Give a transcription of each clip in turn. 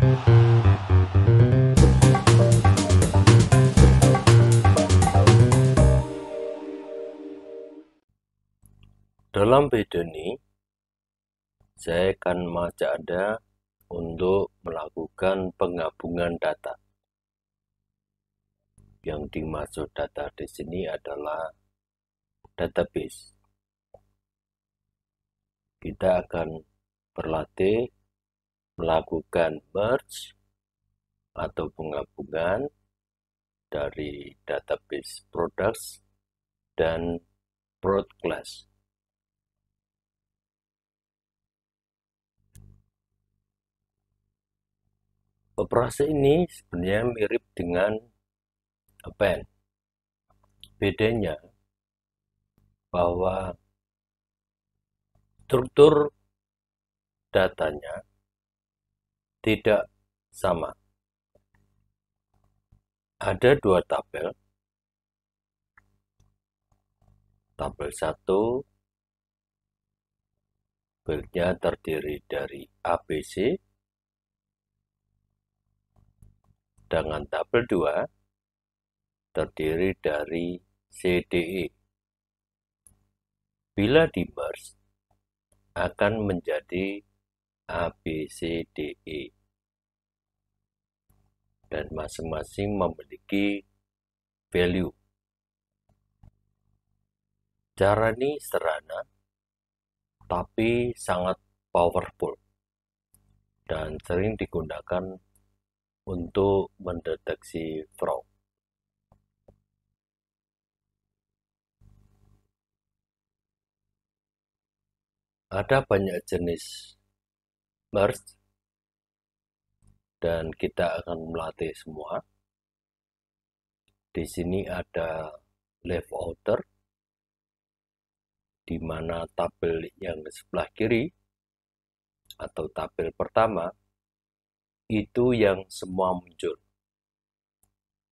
Dalam video ini, saya akan mengajak Anda untuk melakukan penggabungan data. Yang dimaksud data di sini adalah database. Kita akan berlatih melakukan merge atau penggabungan dari database products dan product class. Operasi ini sebenarnya mirip dengan append. Bedanya bahwa struktur datanya tidak sama. Ada dua tabel. Tabel 1 tabelnya terdiri dari ABC, dengan tabel 2 terdiri dari CDE. Bila di merge akan menjadi ABCDE dan masing-masing memiliki value. Cara ini sederhana tapi sangat powerful dan sering digunakan untuk mendeteksi fraud. Ada banyak jenis merge dan kita akan melatih semua. Di sini ada left outer, di mana tabel yang sebelah kiri atau tabel pertama itu yang semua muncul.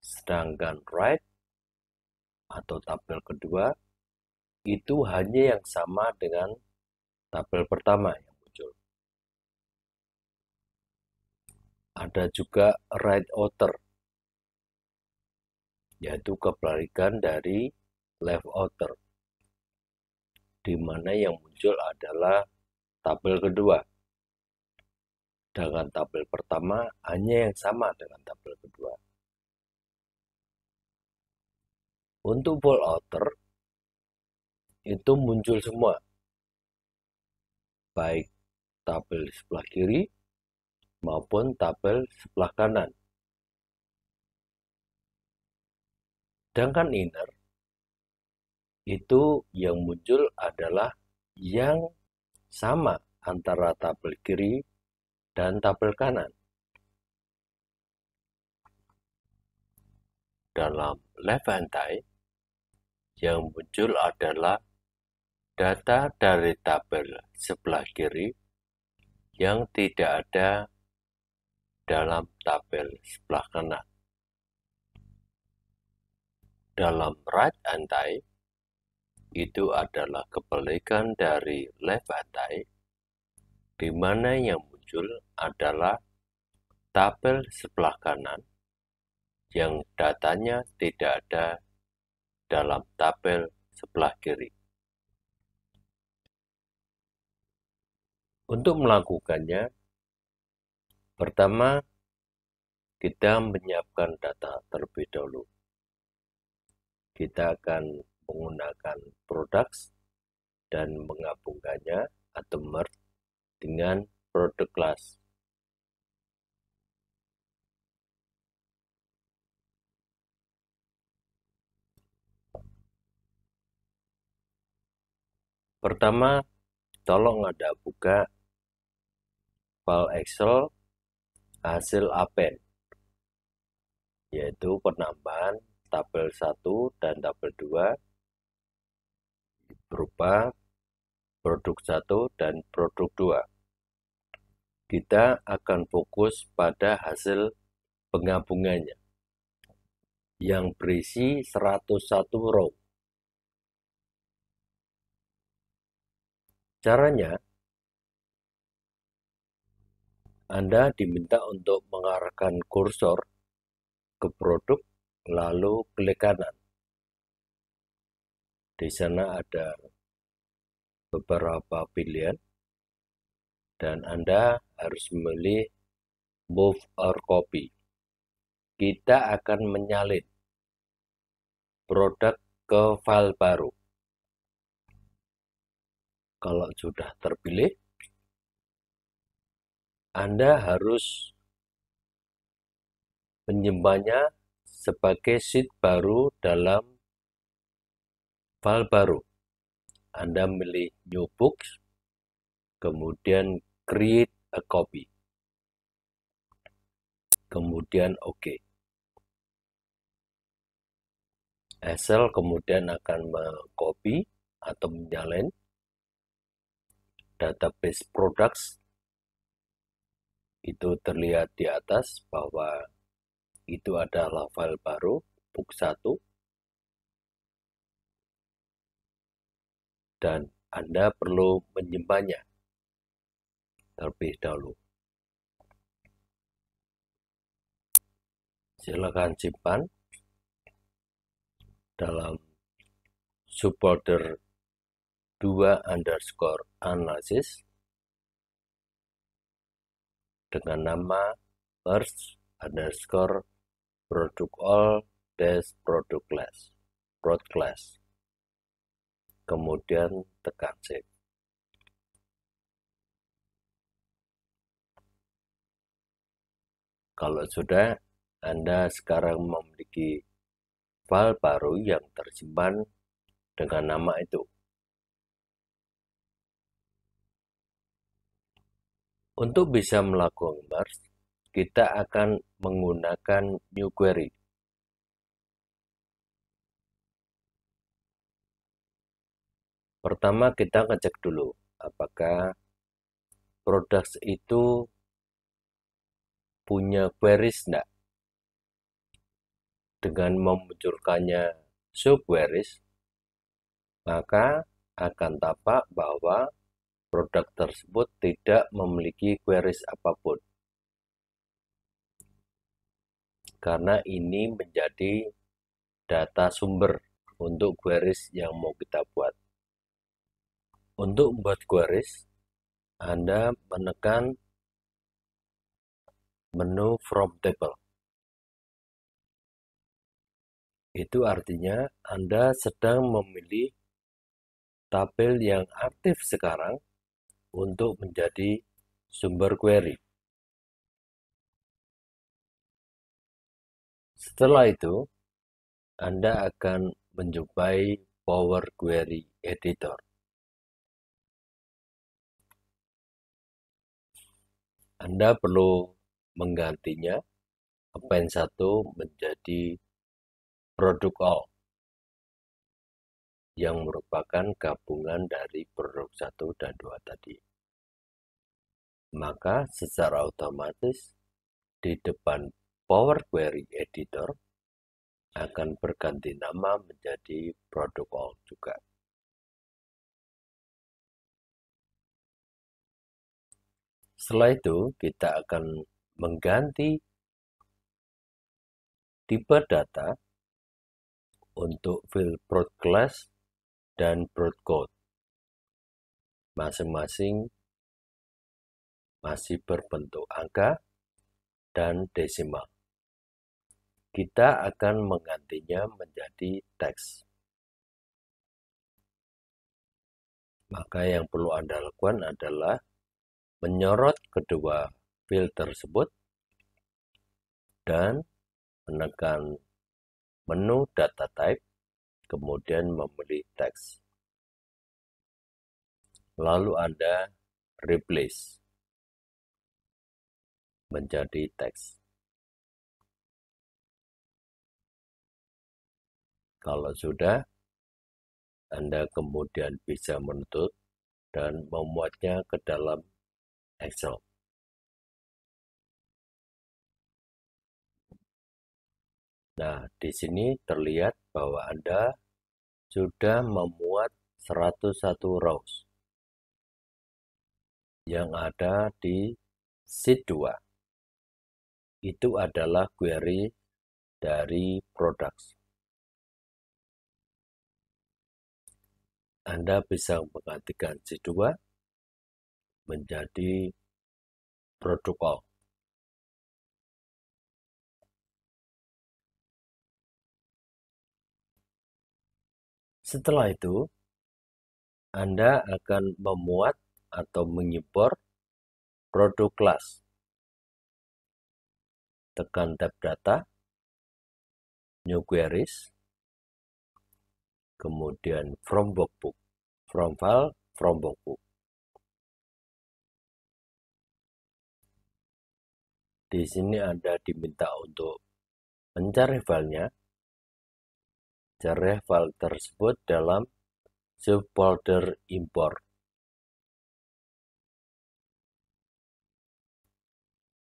Sedangkan right atau tabel kedua itu hanya yang sama dengan tabel pertama yang muncul. Ada juga right outer, yaitu kebalikan dari left outer, di mana yang muncul adalah tabel kedua. Dengan tabel pertama hanya yang sama dengan tabel kedua. Untuk full outer itu muncul semua, baik tabel sebelah kiri maupun tabel sebelah kanan. Sedangkan inner itu yang muncul adalah yang sama antara tabel kiri dan tabel kanan. Dalam left hand side, yang muncul adalah data dari tabel sebelah kiri yang tidak ada dalam tabel sebelah kanan. Dalam right hand side, itu adalah kebalikan dari left hand side, di mana yang muncul adalah tabel sebelah kanan yang datanya tidak ada dalam tabel sebelah kiri. Untuk melakukannya, pertama kita menyiapkan data terlebih dahulu. Kita akan menggunakan products dan menggabungkannya atau merge dengan product class. Pertama, tolong Anda buka file Excel hasil append, yaitu penambahan tabel 1 dan tabel 2 berupa produk 1 dan produk 2. Kita akan fokus pada hasil penggabungannya yang berisi 101 row. Caranya, Anda diminta untuk mengarahkan kursor ke produk, lalu klik kanan. Di sana ada beberapa pilihan, dan Anda harus memilih Move or Copy. Kita akan menyalin produk ke file baru. Kalau sudah terpilih, Anda harus menyimpannya sebagai sheet baru dalam file baru. Anda milih New Books, kemudian Create a Copy, kemudian OK. Excel kemudian akan mengcopy atau menyalin database products. Itu terlihat di atas bahwa itu adalah file baru, book 1, dan Anda perlu menyimpannya terlebih dahulu. Silakan simpan dalam subfolder 2_analysis dengan nama merge_product_all-product class. Kemudian tekan save. Kalau sudah, Anda sekarang memiliki file baru yang tersimpan dengan nama itu. Untuk bisa melakukan merge, kita akan menggunakan new query. Pertama kita ngecek dulu apakah products itu punya queries enggak. Dengan memunculkannya subqueries, maka akan tampak bahwa produk tersebut tidak memiliki queries apapun. Karena ini menjadi data sumber untuk queries yang mau kita buat. Untuk membuat queries, Anda menekan menu From Table. Itu artinya Anda sedang memilih tabel yang aktif sekarang untuk menjadi sumber query. Setelah itu, Anda akan menjumpai Power Query Editor. Anda perlu menggantinya, append 1 menjadi produk all, yang merupakan gabungan dari produk 1 dan 2 tadi. Maka secara otomatis di depan Power Query Editor akan berganti nama menjadi produk all juga. Setelah itu kita akan mengganti tipe data untuk field product class dan product code. Masing-masing masih berbentuk angka dan desimal. Kita akan menggantinya menjadi teks. Maka yang perlu Anda lakukan adalah menyorot kedua field tersebut dan menekan menu data type, kemudian memilih teks. Lalu Anda replace menjadi teks. Kalau sudah, Anda kemudian bisa menutup dan memuatnya ke dalam Excel. Nah, di sini terlihat bahwa Anda sudah memuat 101 rows yang ada di Sheet 2 itu adalah query dari products. Anda bisa menggantikan sheet 2 menjadi produk all. Setelah itu, Anda akan memuat atau mengimpor produk kelas. Tekan tab data, new queries, kemudian from workbook, from file, from workbook. Di sini Anda diminta untuk mencari filenya, cari file tersebut dalam subfolder import.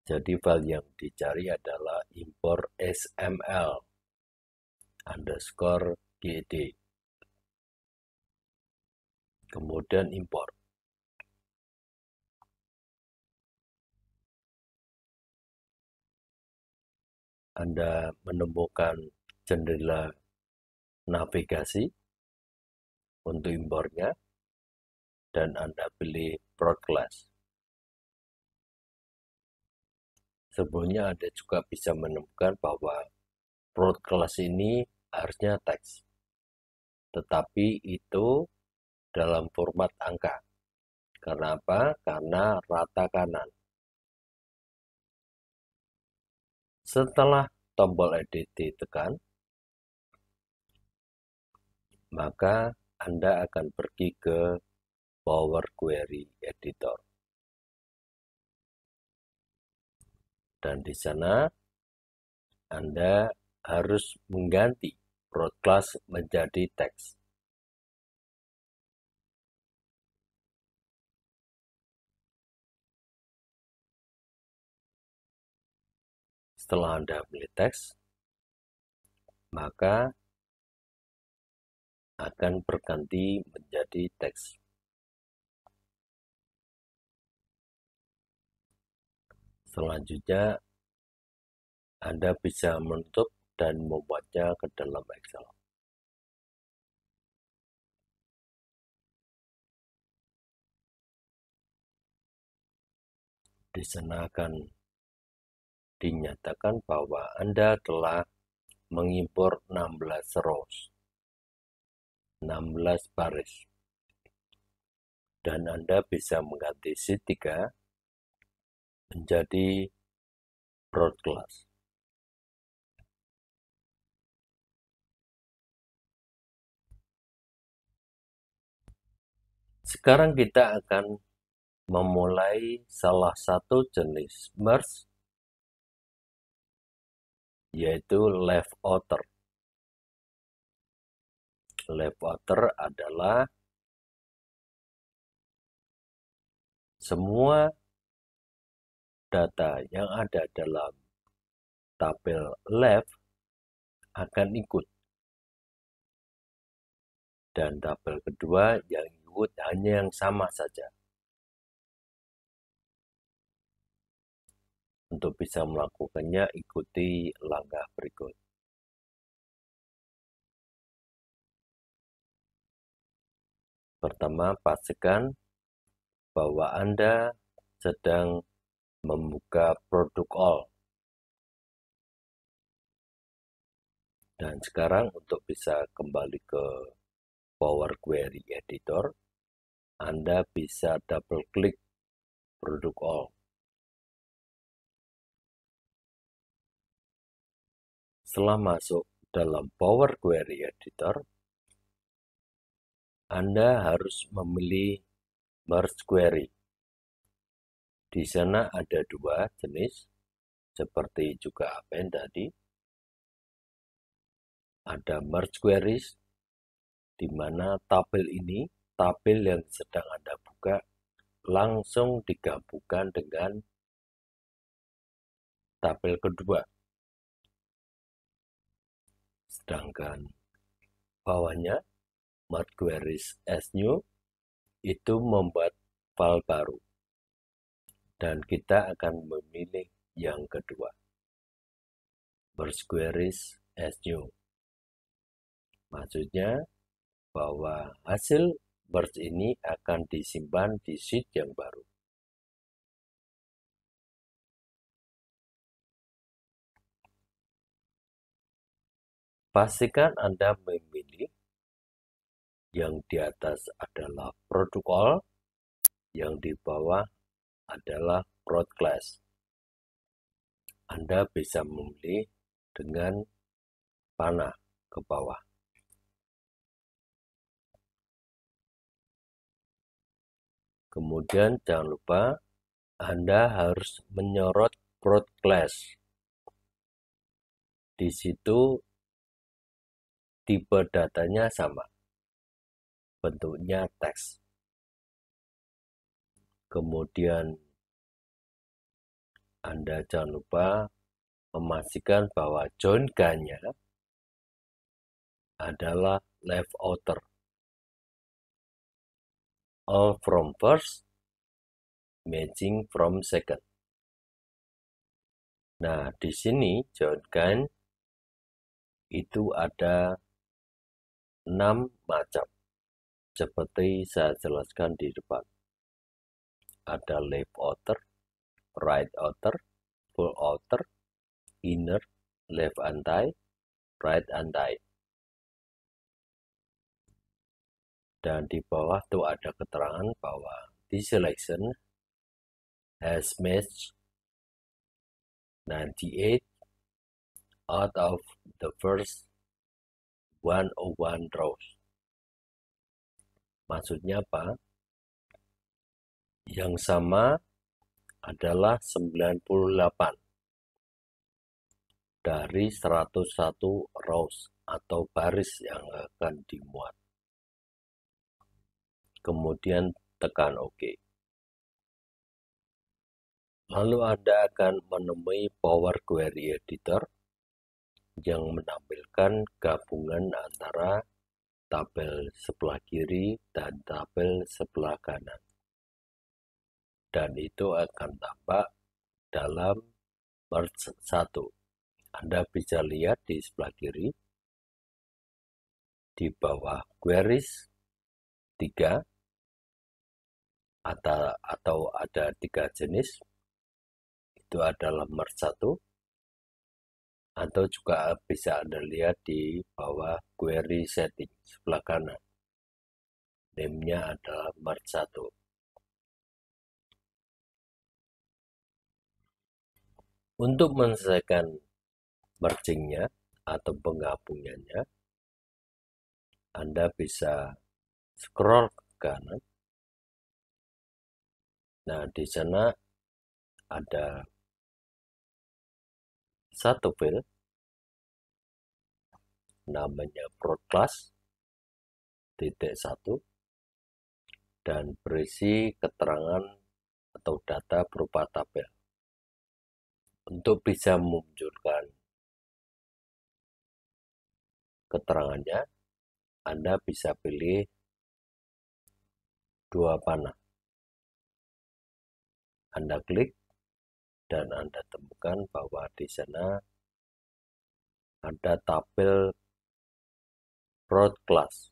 Jadi file yang dicari adalah import sml _ged. Kemudian import. Anda menemukan jendela navigasi untuk impornya, dan Anda pilih prod class. Sebelumnya Anda juga bisa menemukan bahwa prod class ini harusnya teks, tetapi itu dalam format angka. Karena apa? Karena rata kanan. Setelah tombol edit ditekan, maka Anda akan pergi ke Power Query Editor. Dan di sana Anda harus mengganti prod class menjadi teks. Setelah Anda pilih teks, maka akan berganti menjadi teks. Selanjutnya, Anda bisa menutup dan membuatnya ke dalam Excel. Di sana akan dinyatakan bahwa Anda telah mengimpor 16 rows, 16 baris. Dan Anda bisa mengganti sheet 3 menjadi prod class. Sekarang kita akan memulai salah satu jenis merge, yaitu left outer. Left outer adalah semua data yang ada dalam tabel left akan ikut. Dan tabel kedua yang ikut hanya yang sama saja. Untuk bisa melakukannya, ikuti langkah berikut. Pertama, pastikan bahwa Anda sedang membuka produk all. Dan sekarang untuk bisa kembali ke Power Query Editor, Anda bisa double klik produk all. Setelah masuk dalam Power Query Editor, Anda harus memilih Merge Query. Di sana ada dua jenis, seperti juga append tadi. Ada Merge Queries, di mana tabel ini, tabel yang sedang Anda buka, langsung digabungkan dengan tabel kedua. Sedangkan bawahnya, Merge Queries as New, itu membuat file baru. Dan kita akan memilih yang kedua, merge queries as new. Maksudnya bahwa hasil merge ini akan disimpan di sheet yang baru. Pastikan Anda memilih yang di atas adalah product all, yang di bawah adalah prod class. Anda bisa memilih dengan panah ke bawah. Kemudian jangan lupa Anda harus menyorot prod class. Di situ tipe datanya sama, bentuknya teks. Kemudian Anda jangan lupa memastikan bahwa join K-nya adalah left outer. All from first, matching from second. Nah, di sini join K itu ada 6 macam. Seperti saya jelaskan di depan. Ada left outer, right outer, full outer, inner, left anti, right anti. Dan di bawah tuh ada keterangan bahwa this selection has matched 98 out of the first 101 rows. Maksudnya apa? Yang sama adalah 98 dari 101 rows atau baris yang akan dimuat. Kemudian tekan OK. Lalu Anda akan menemui Power Query Editor yang menampilkan gabungan antara tabel sebelah kiri dan tabel sebelah kanan. Dan itu akan tampak dalam merge 1. Anda bisa lihat di sebelah kiri, di bawah queries 3, atau ada 3 jenis, itu adalah merge 1, atau juga bisa Anda lihat di bawah query setting sebelah kanan. Name-nya adalah merge 1. Untuk menyelesaikan merging-nya atau penggabungannya, Anda bisa scroll ke kanan. Nah, di sana ada satu file namanya broadclass.1 dan berisi keterangan atau data berupa tabel. Untuk bisa memunculkan keterangannya, Anda bisa pilih 2 panah. Anda klik dan Anda temukan bahwa di sana ada tabel broadclass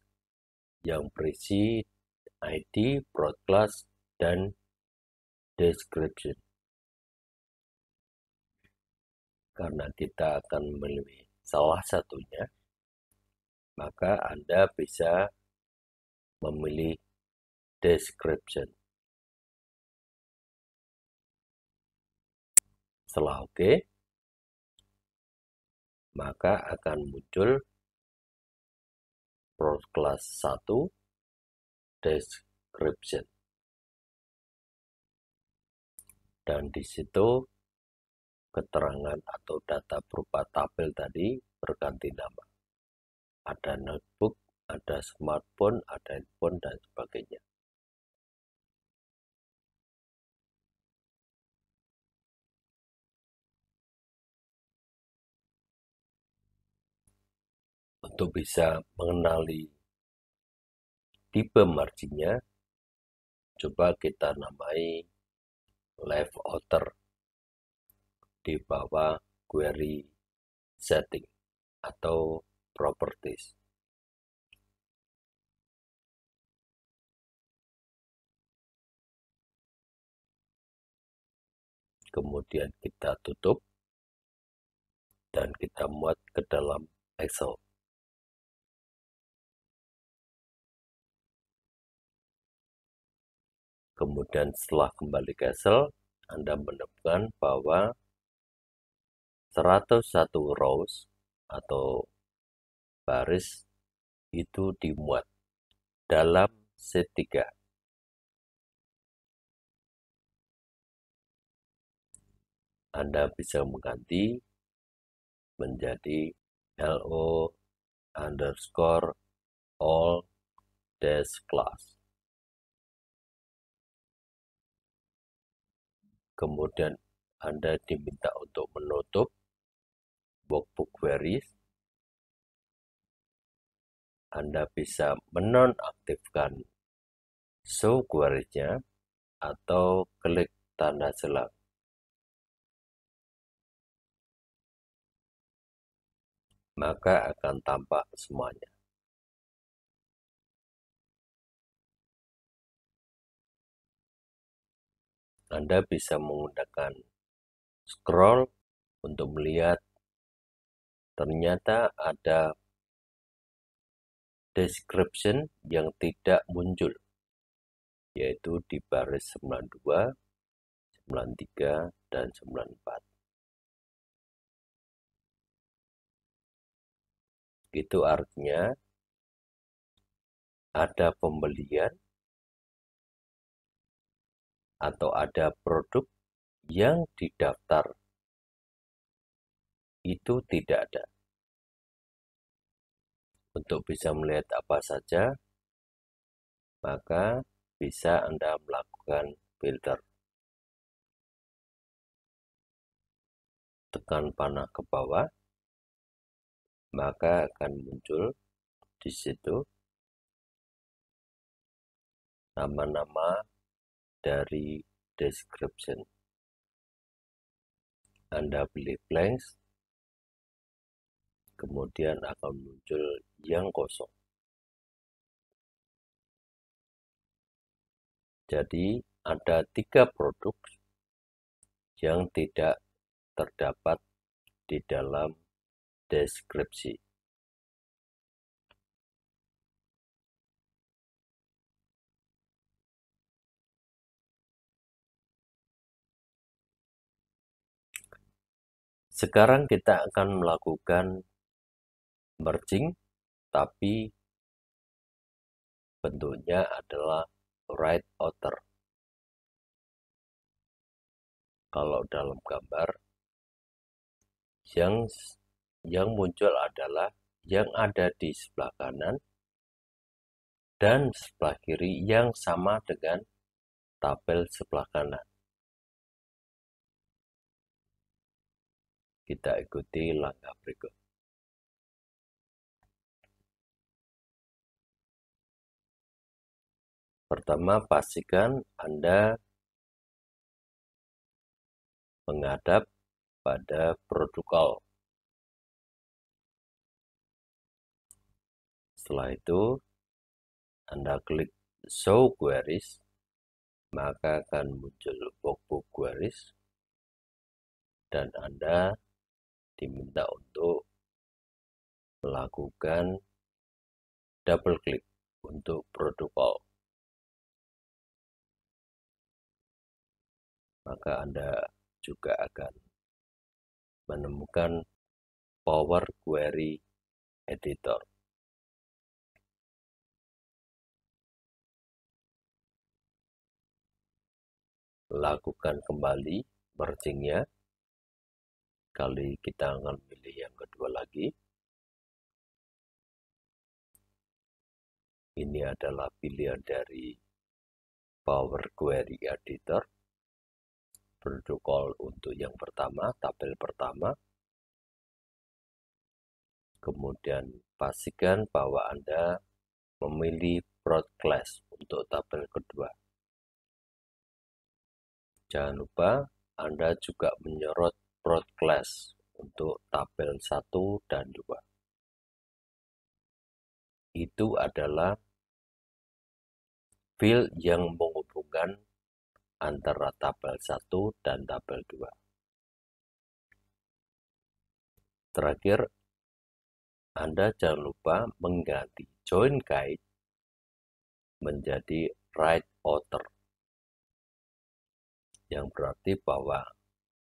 yang berisi ID, broadclass, dan description. Karena kita akan memilih salah satunya, maka Anda bisa memilih description. Setelah OK, maka akan muncul broadclass 1 description. Dan di situ keterangan atau data berupa tabel tadi berganti nama. Ada notebook, ada smartphone, ada handphone, dan sebagainya. Untuk bisa mengenali tipe marginnya, coba kita namai left outer di bawah query setting atau properties. Kemudian kita tutup dan kita muat ke dalam Excel. Kemudian setelah kembali ke Excel, Anda menemukan bahwa 101 rows atau baris itu dimuat dalam sheet 3. Anda bisa mengganti menjadi LO underscore all dash class. Kemudian Anda diminta untuk menutup workbook queries. Anda bisa menonaktifkan show query-nya atau klik tanda selang. Maka akan tampak semuanya. Anda bisa menggunakan scroll untuk melihat ternyata ada description yang tidak muncul, yaitu di baris 92, 93, dan 94. Itu artinya ada pembelian atau ada produk yang didaftar itu tidak ada. Untuk bisa melihat apa saja, maka bisa Anda melakukan filter. Tekan panah ke bawah, maka akan muncul di situ nama-nama dari description. Anda pilih blanks, kemudian akan muncul yang kosong. Jadi ada 3 produk yang tidak terdapat di dalam deskripsi. Sekarang kita akan melakukan merging, tapi bentuknya adalah right outer. Kalau dalam gambar, yang muncul adalah yang ada di sebelah kanan dan sebelah kiri yang sama dengan tabel sebelah kanan. Kita ikuti langkah berikut. Pertama, pastikan Anda menghadap pada protokol. Setelah itu, Anda klik Show Queries, maka akan muncul workbook queries, dan Anda diminta untuk melakukan double klik untuk protokol. Maka Anda juga akan menemukan Power Query Editor. Lakukan kembali merging-nya. Kali kita akan pilih yang kedua lagi. Ini adalah pilihan dari Power Query Editor. Protokol untuk yang pertama, tabel pertama. Kemudian pastikan bahwa Anda memilih Broad Class untuk tabel kedua. Jangan lupa Anda juga menyorot prod class untuk tabel 1 dan 2. Itu adalah field yang menghubungkan antara tabel 1 dan tabel 2. Terakhir, Anda jangan lupa mengganti join guide menjadi right outer, yang berarti bahwa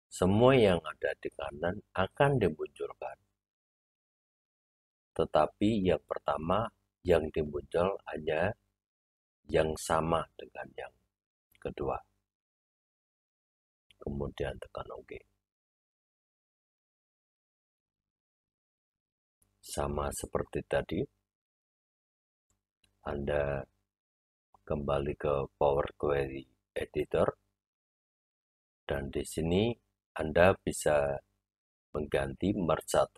semua yang ada di kanan akan dimunculkan. Tetapi yang pertama yang dimuncul hanya yang sama dengan yang kedua. Kemudian tekan OK. Sama seperti tadi, Anda kembali ke Power Query Editor, dan di sini Anda bisa mengganti merge 1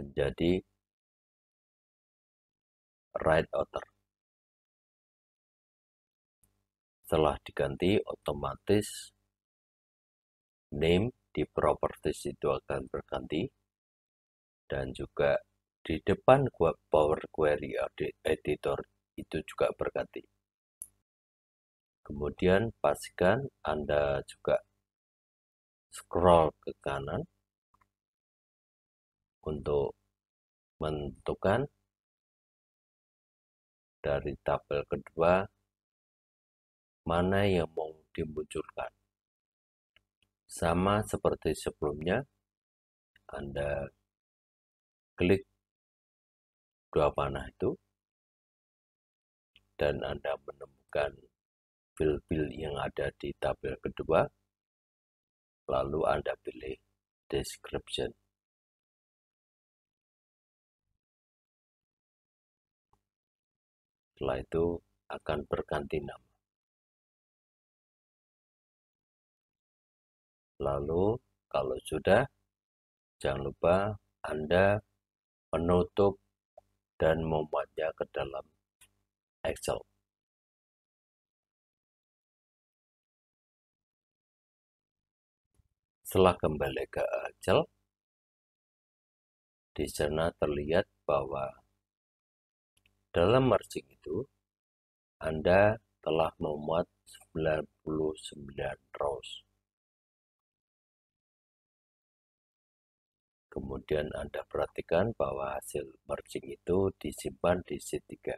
menjadi right outer. Setelah diganti, otomatis name di properties itu akan berganti, dan juga di depan Power Query Editor itu juga berganti. Kemudian pastikan Anda juga scroll ke kanan untuk menentukan dari tabel kedua mana yang mau dimunculkan. Sama seperti sebelumnya, Anda klik dua panah itu, dan Anda menemukan field-field yang ada di tabel kedua, lalu Anda pilih description. Setelah itu akan berganti nama. Lalu kalau sudah, jangan lupa Anda menutup dan memuatnya ke dalam Excel. Setelah kembali ke Excel, di sana terlihat bahwa dalam merging itu Anda telah memuat 99 rows. Kemudian Anda perhatikan bahwa hasil merging itu disimpan di sheet 3.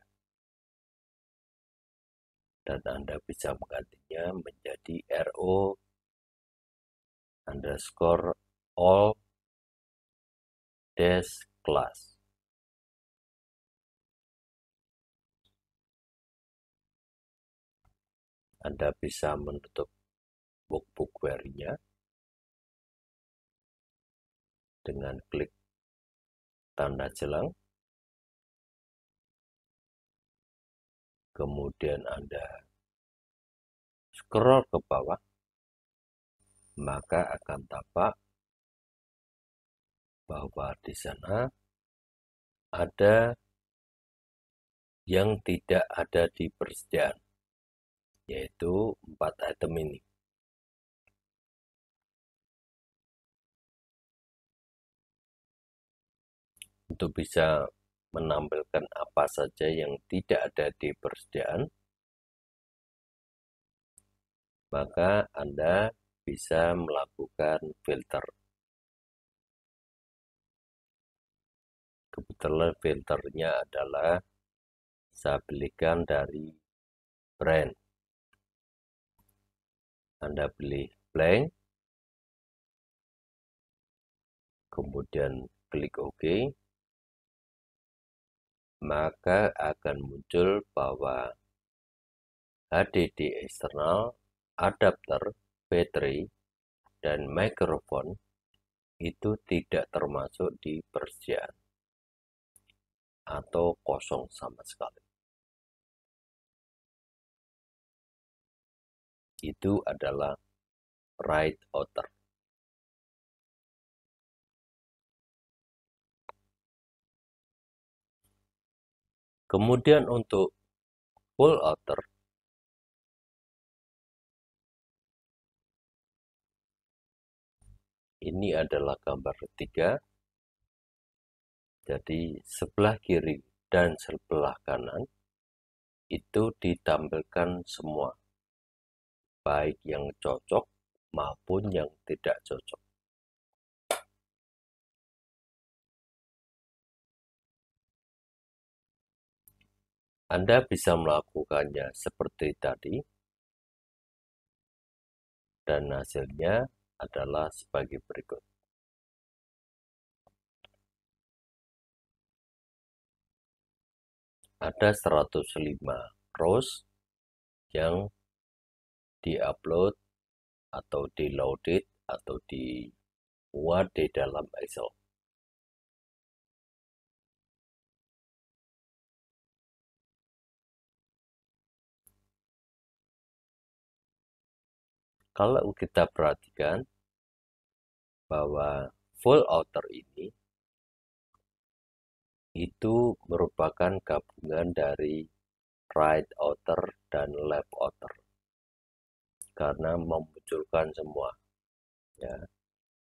Dan Anda bisa menggantinya menjadi RO underscore all dash class. Anda bisa menutup workbook query-nya dengan klik tanda jelang. Kemudian Anda scroll ke bawah, maka akan tampak bahwa di sana ada yang tidak ada di persediaan, yaitu 4 item ini. Untuk bisa menampilkan apa saja yang tidak ada di persediaan, maka Anda bisa melakukan filter. Kebetulan filternya adalah saya belikan dari brand. Anda pilih blank, kemudian klik OK, maka akan muncul bahwa HDD eksternal, adapter, baterai, dan mikrofon itu tidak termasuk di persediaan atau kosong sama sekali. Itu adalah right outer. Kemudian untuk full outer, Ini adalah gambar ketiga. Jadi sebelah kiri dan sebelah kanan itu ditampilkan semua, baik yang cocok maupun yang tidak cocok. Anda bisa melakukannya seperti tadi, dan hasilnya adalah sebagai berikut. Ada 105 rows yang diupload atau di-loaded atau dimuat di dalam Excel. Kalau kita perhatikan bahwa full outer ini itu merupakan gabungan dari right outer dan left outer karena memunculkan semua, ya.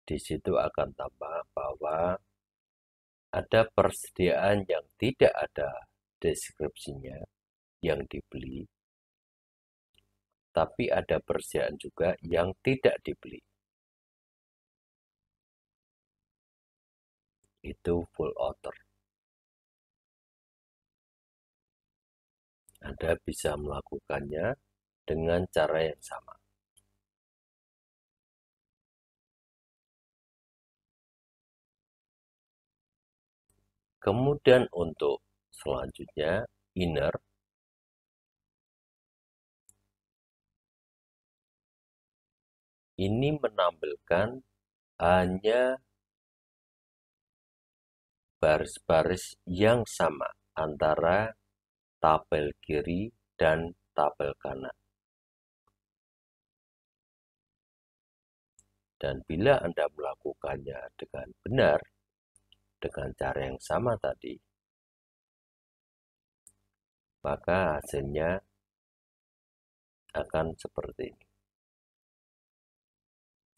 Di situ akan tambah bahwa ada persediaan yang tidak ada deskripsinya yang dibeli, tapi ada persediaan juga yang tidak dibeli. Itu full outer. Anda bisa melakukannya dengan cara yang sama. Kemudian untuk selanjutnya, inner. Ini menampilkan hanya baris-baris yang sama antara tabel kiri dan tabel kanan. Dan bila Anda melakukannya dengan benar, dengan cara yang sama tadi, maka hasilnya akan seperti ini.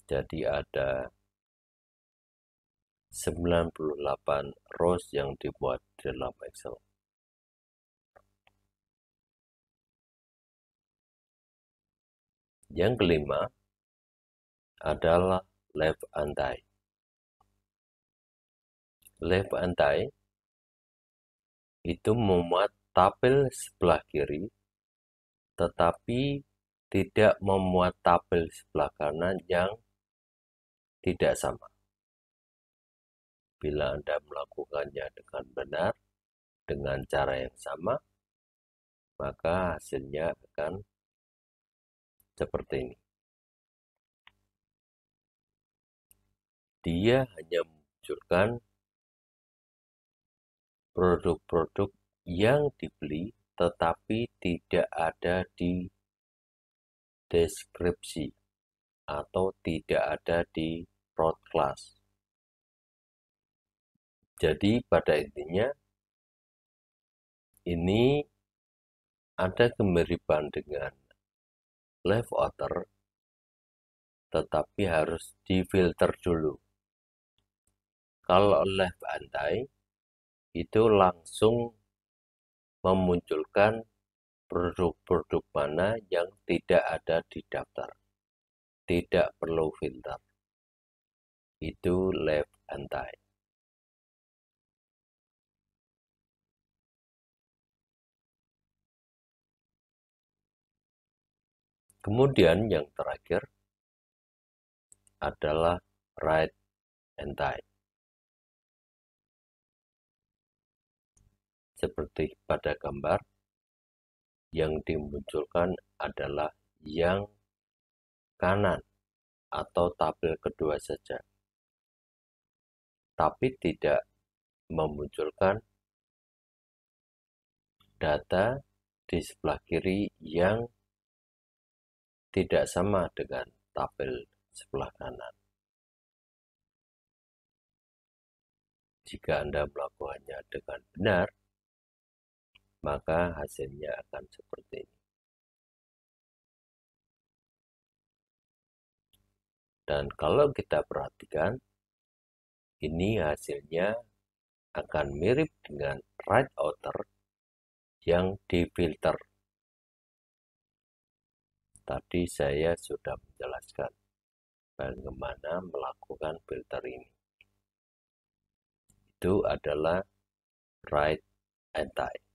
Jadi ada 98 rows yang dibuat dalam Excel. Yang kelima adalah left anti. Left anti itu memuat tabel sebelah kiri, tetapi tidak memuat tabel sebelah kanan yang tidak sama. Bila Anda melakukannya dengan benar, dengan cara yang sama, maka hasilnya akan seperti ini. Dia hanya memunculkan produk-produk yang dibeli, tetapi tidak ada di deskripsi atau tidak ada di road class. Jadi pada intinya ini ada kemiripan dengan left outer, tetapi harus difilter dulu. Kalau left anti itu langsung memunculkan produk-produk mana yang tidak ada di daftar. Tidak perlu filter. Itu left anti. Kemudian yang terakhir adalah right anti. Seperti pada gambar, yang dimunculkan adalah yang kanan atau tabel kedua saja, tapi tidak memunculkan data di sebelah kiri yang tidak sama dengan tabel sebelah kanan. Jika Anda melakukannya dengan benar, maka hasilnya akan seperti ini. Dan kalau kita perhatikan, ini hasilnya akan mirip dengan right outer yang difilter. Tadi saya sudah menjelaskan bagaimana melakukan filter ini. Itu adalah right anti.